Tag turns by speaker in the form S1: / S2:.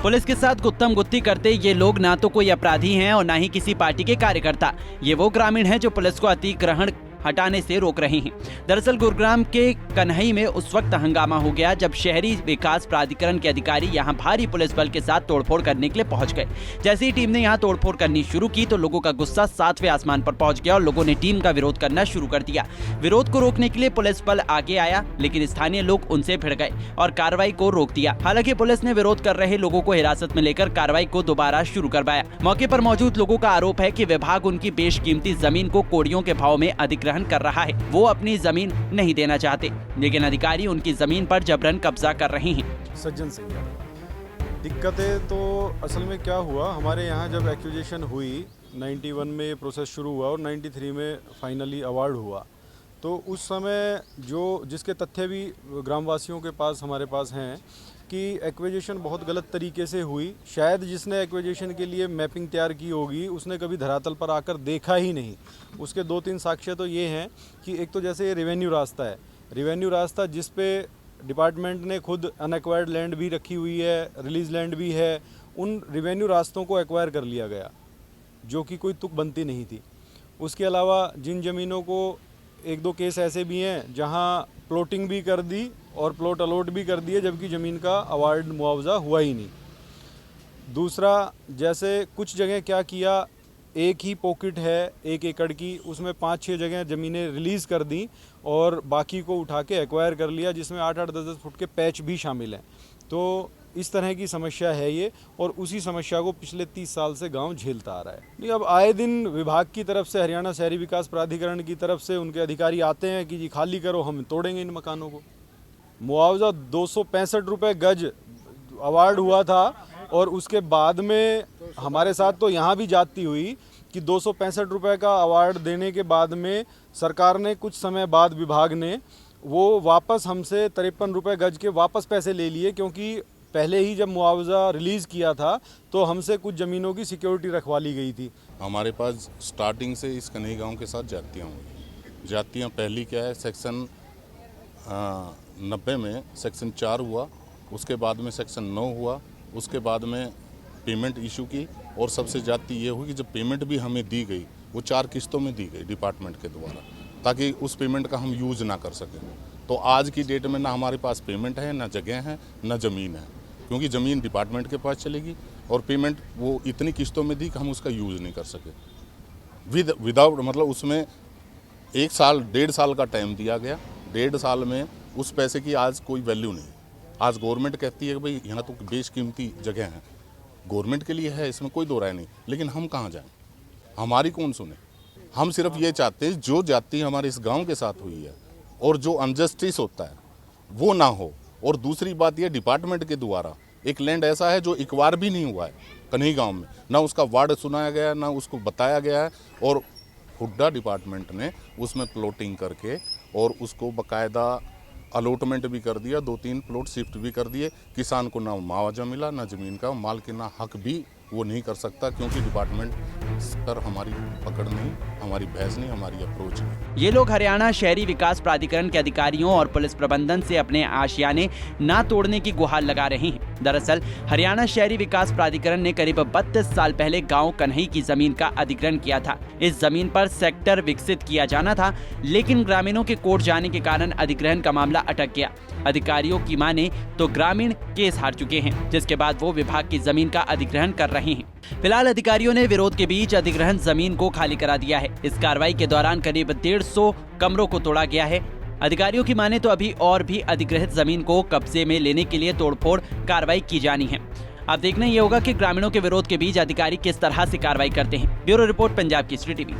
S1: Police के साथ गुत्तम गुत्ती करते ये लोग ना तो कोई अपराधी हैं और ना ही किसी पार्टी के कार्यकर्ता। ये वो ग्रामीण हैं जो पुलिस को अतिक्रमण हटाने से रोक रहे हैं। दरअसल गुरुग्राम के कन्हई में उस वक्त हंगामा हो गया जब शहरी विकास प्राधिकरण के अधिकारी यहां भारी पुलिस बल के साथ तोड़फोड़ करने के लिए पहुंच गए। जैसे ही टीम ने यहां तोड़फोड़ करनी शुरू की तो लोगों का गुस्सा 7वें आसमान पर पहुंच गया और लोगों ने टीम का विरोध करना शुरू कर दिया। विरोध को रोकने के लिए पुलिस बल आगे आया, लेकिन स्थानीय लोग उनसे भिड़ गए और कार्रवाई को रोक दिया। हालांकि पुलिस ने विरोध कर रहे लोगों को हिरासत में लेकर कार्रवाई को दोबारा शुरू करवाया। मौके पर मौजूद लोगों का आरोप है कि विभाग उनकी बेशकीमती जमीन को कौड़ियों के भाव में अधिग्रहण कर रहा है। वो अपनी जमीन नहीं देना चाहते, लेकिन अधिकारी उनकी जमीन पर जबरन कब्जा कर रहे हैं।
S2: सज्जन सिंह, दिक्कतें तो असल में क्या हुआ, हमारे यहाँ जब एक्विजिशन हुई 91 में प्रोसेस शुरू हुआ और 93 में फाइनली अवार्ड हुआ, तो उस समय जिसके तथ्य भी ग्रामवासियों के पास हमारे पास हैं कि एक्विजिशन बहुत गलत तरीके से हुई। शायद जिसने एक्विजिशन के लिए मैपिंग तैयार की होगी उसने कभी धरातल पर आकर देखा ही नहीं। उसके 2-3 साक्ष्य तो ये हैं कि एक तो जैसे ये रेवेन्यू रास्ता है, रेवेन्यू रास्ता जिस पे डिपार्टमेंट ने खुद अनएक्वायर्ड लैंड भी रखी हुई है, रिलीज लैंड भी है, उन रेवेन्यू रास्तों को एक्वायर कर लिया गया जो कि कोई तुक बनती नहीं थी। उसके अलावा जिन ज़मीनों को 1-2 केस ऐसे भी हैं जहां प्लॉटिंग भी कर दी और प्लॉट अलॉट भी कर दिए जबकि ज़मीन का अवार्ड मुआवजा हुआ ही नहीं। दूसरा, जैसे कुछ जगह क्या किया, एक ही पॉकेट है 1 एकड़ की, उसमें 5-6 जगह ज़मीनें रिलीज़ कर दी और बाकी को उठा के एक्वायर कर लिया, जिसमें 8-8, 10-10 फुट के पैच भी शामिल हैं। तो इस तरह की समस्या है ये, और उसी समस्या को पिछले 30 साल से गांव झेलता आ रहा है। नहीं, अब आए दिन विभाग की तरफ से, हरियाणा शहरी विकास प्राधिकरण की तरफ से उनके अधिकारी आते हैं कि जी खाली करो, हम तोड़ेंगे इन मकानों को। मुआवजा 265 रुपये गज अवार्ड हुआ था और उसके बाद में हमारे साथ तो यहाँ भी जाती हुई कि 265 रुपये का अवार्ड देने के बाद में सरकार ने कुछ समय बाद विभाग ने वो वापस हमसे 53 रुपये गज के वापस पैसे ले लिए, क्योंकि पहले ही जब मुआवजा रिलीज़ किया था तो हमसे कुछ ज़मीनों की सिक्योरिटी रखवा ली गई थी।
S3: हमारे पास स्टार्टिंग से इस कन्हई गांव के साथ जातियाँ हुई। जातियाँ पहली क्या है, सेक्शन 90 में सेक्शन 4 हुआ, उसके बाद में सेक्शन 9 हुआ, उसके बाद में पेमेंट इशू की, और सबसे जाती ये हुई कि जब पेमेंट भी हमें दी गई वो 4 किस्तों में दी गई डिपार्टमेंट के द्वारा, ताकि उस पेमेंट का हम यूज़ ना कर सकें। तो आज की डेट में ना हमारे पास पेमेंट है, ना जगह है, ना ज़मीन है, क्योंकि ज़मीन डिपार्टमेंट के पास चलेगी और पेमेंट वो इतनी किस्तों में दी कि हम उसका यूज़ नहीं कर सके। विदाउट मतलब उसमें 1 साल 1.5 साल का टाइम दिया गया, 1.5 साल में उस पैसे की आज कोई वैल्यू नहीं। आज गवर्नमेंट कहती है कि भाई यहाँ तो बेशकीमती जगह है, गवर्नमेंट के लिए है, इसमें कोई दो राय नहीं, लेकिन हम कहाँ जाएं, हमारी कौन सुने। हम सिर्फ ये चाहते हैं जो जाति हमारे इस गांव के साथ हुई है और जो अनजस्टिस होता है वो ना हो। और दूसरी बात ये, डिपार्टमेंट के द्वारा एक लैंड ऐसा है जो एक बार भी नहीं हुआ है कन्हई गांव में, ना उसका वार्ड सुनाया गया, ना उसको बताया गया है, और हुड्डा डिपार्टमेंट ने उसमें प्लॉटिंग करके और उसको बकायदा अलॉटमेंट भी कर दिया, 2-3 प्लॉट शिफ्ट भी कर दिए। किसान को ना मुआवजा मिला, ना ज़मीन का मालिकाना हक भी वो नहीं कर सकता, क्योंकि डिपार्टमेंट पर हमारी पकड़ नहीं, हमारी बहस नहीं, हमारी अप्रोच नहीं।
S1: ये लोग हरियाणा शहरी विकास प्राधिकरण के अधिकारियों और पुलिस प्रबंधन से अपने आशियाने ना तोड़ने की गुहार लगा रहे हैं। दरअसल हरियाणा शहरी विकास प्राधिकरण ने करीब 32 साल पहले गांव कन्हई की जमीन का अधिग्रहण किया था। इस जमीन पर सेक्टर विकसित किया जाना था, लेकिन ग्रामीणों के कोर्ट जाने के कारण अधिग्रहण का मामला अटक गया। अधिकारियों की माने तो ग्रामीण केस हार चुके हैं, जिसके बाद वो विभाग की जमीन का अधिग्रहण कर रहे हैं। फिलहाल अधिकारियों ने विरोध के बीच अधिग्रहण जमीन को खाली करा दिया है। इस कार्रवाई के दौरान करीब 150 कमरों को तोड़ा गया है। अधिकारियों की माने तो अभी और भी अधिग्रहित जमीन को कब्जे में लेने के लिए तोड़फोड़ कार्रवाई की जानी है। अब देखना ये होगा कि ग्रामीणों के विरोध के बीच अधिकारी किस तरह से कार्रवाई करते हैं। Bureau report, Punjab Kesari TV.